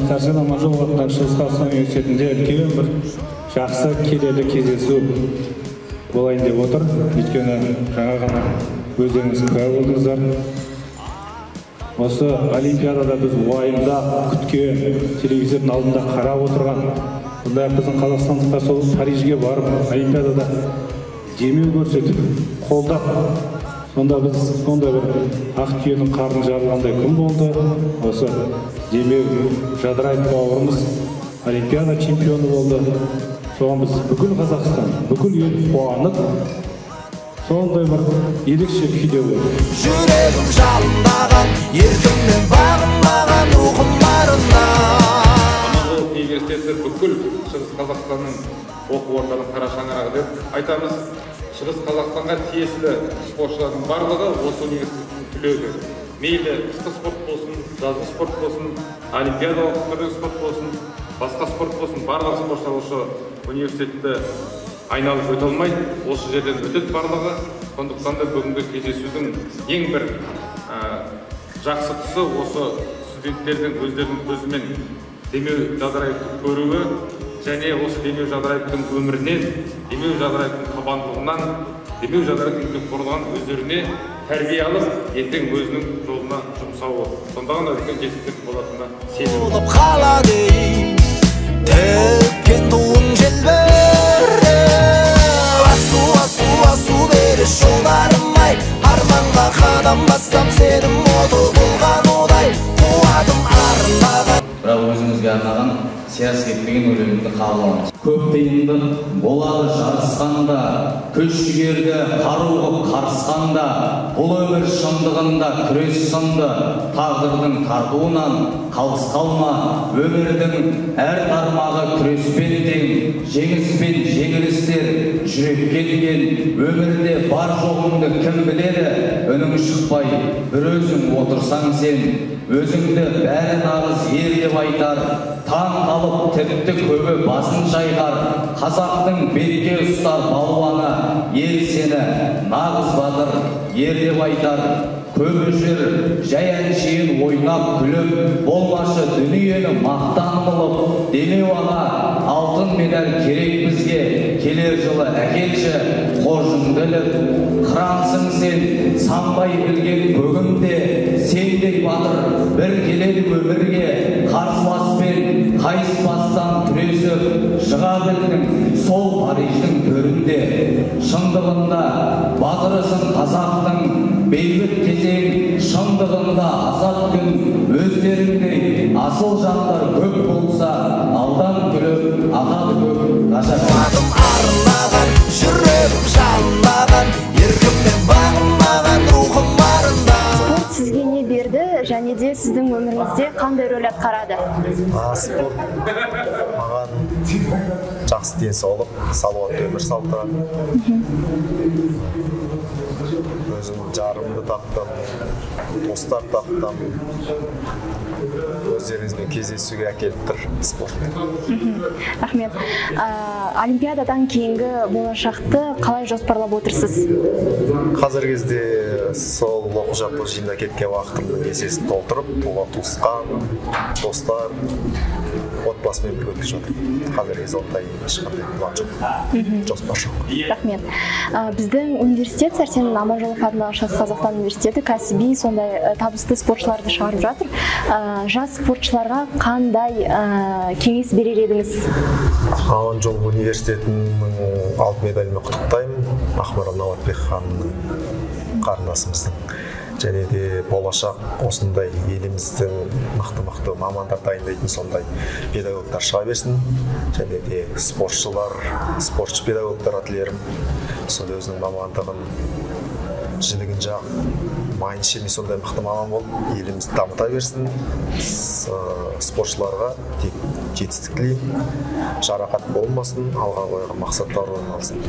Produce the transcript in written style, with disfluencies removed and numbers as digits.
Сәрсен Аманжолов атындағы Шығыс Қазақстан университетінде үлкен бір жақсы келелі кездесу болайын деп отыр. Өйткені жаңа ғана өздеріңіз куә болдыңыздар. Осы Олимпиадада біз уайымда күткен, телевизордың алдында қарап отырған, бұндай біздің қазақстандықтар сол Парижге барып, Олимпиадада демеу көрсетіп, қолдап, сонда біз сондай бір ақ түйенің қарны жарылғандай күн болды. Осы демеу Жадыраев бауырымыз Олимпиада чемпионы болды. Соған біз бүкіл Қазақстан, бүкіл ел қуанып, сондай бір ерекше күйде болды. Жүрегім жалындаған, еркіммен бағынбаған рухым барына. Аманжолов университеті бүкіл Шығыс Қазақстанның оқу ордаларын қара шаңырағы деп айтамыз. Шығыс Қазақстанға тиесілі спортшылардың барлығы осы университеттің түлегі. Мейлі қысқы спорт болсын, жазғы спорт болсын, олимпиадалық түрлі спорт болсын, басқа спорт болсын, барлық спортшылар осы университетті айналып өте алмайды. Осы жерден өтеді барлығы. Сондықтан да бүгінгі кездесудің ең бір жақсы тұсы осы студенттердің өздерінің көзімен Демеу Жадыраевты көруі, және осы Демеу Жадыраевтың өмірінен, Демеу Жадыраевтың табандылығынан, Демеу Жадыраевтың еңбекқорлығынан өздеріне тәрбие алып, ертең өзінің жолына жұмсауы. Сонда ғана үлкен жетістік болатынына сенім. Болып қалады, төккен туың желбірді. Асу, асу, асу бері жолдарым-ай, арманға қадам бастам сенім оты болған одай, қуатым арындаған. Бірақ өзіңізге арнаған сияз кетпеген өлеңді қабыл аламыз. Көп тиындық болады жарысқанда, күш жігерді қаруы қарысқанда, бұл өмір шындығында күрес сынды, тағдырдың тартуынан қалыс қалма, өмірдің әр тармағы күреспен тең, жеңіс пен жеңілістер жүрекке деген, өмірде бар жоғыңды кім біледі, үнің шықпай бір өзің отырсаң сен, өзіңді бәрі нағыз ер деп айтар, таң қалып тіпті көбі басын жайғар, қазақтың бетке ұстар балуаны, ел сені нағыз батыр ер деп айтар. Көбі жүр жай әншейін ойнап күліп, болмашы дүниені мақтан қылып, Демеу аға алтын медаль керек бізге, келер жылы әкелші қоржынды іліп. Қырансың сен, санбай білген бөгімде, сендей батыр бір келеді өмірге, қарсыласпен қайыспастан күресіп, шыға білдің сол Париждің төрінде. Шындығында батырысың қазақтың, бейбіт кезең шындығында азат күн, өздеріңдей асыл жандар көп болса, алдан күліп атады көп ғажап. Қуатым арындаған, жүрегім жалындаған, еркіммен бағынбаған рухым барында. Спорт сізге не берді, және де сіздің өміріңізде қандай рөл атқарады? Спорт маған жақсы денсаулық, салауатты өмір салты. Өзім жарымды таптым, достар таптым. Өздеріңізбен кездесуге әкеліп тұр спорт. Рахмет. Олимпиададан кейінгі болашақты қалай жоспарлап отырсыз? Қазіргі кезде сол оқу-жаттығу жиында кеткен уақытымның есесін толтырып, туған-туысқан, достар, отбасымен бірге өткізіп жатырмын. Қазіргі кезде ондай ешқандай план жоқ, жоспар жоқ. Рахмет. Біздің университет, Сәрсен Аманжолов атындағы Шығыс Қазақстан университеті кәсіби сондай табысты спортшыларды шығарып жатыр. Жас спортшыларға қандай кеңес берер едіңіз? Аманжолов университетінің алтын медалімен құттықтаймын. Ақмарал Науатбек ханымның қарындасымыздың. Және де болашақ осындай еліміздің мықты мамандар дайындайтын сондай педагогтар шыға берсін. Және де спортшылар, спортшы педагогтарға тілерім сол өзінің мамандығын жілігін жақ, майынша сондай мықты маман болып, елімізді дамыта берсін. Спортшыларға тек жетістік тілеймін, жарақат болмасын, алға қойған мақсаттар орындалсын.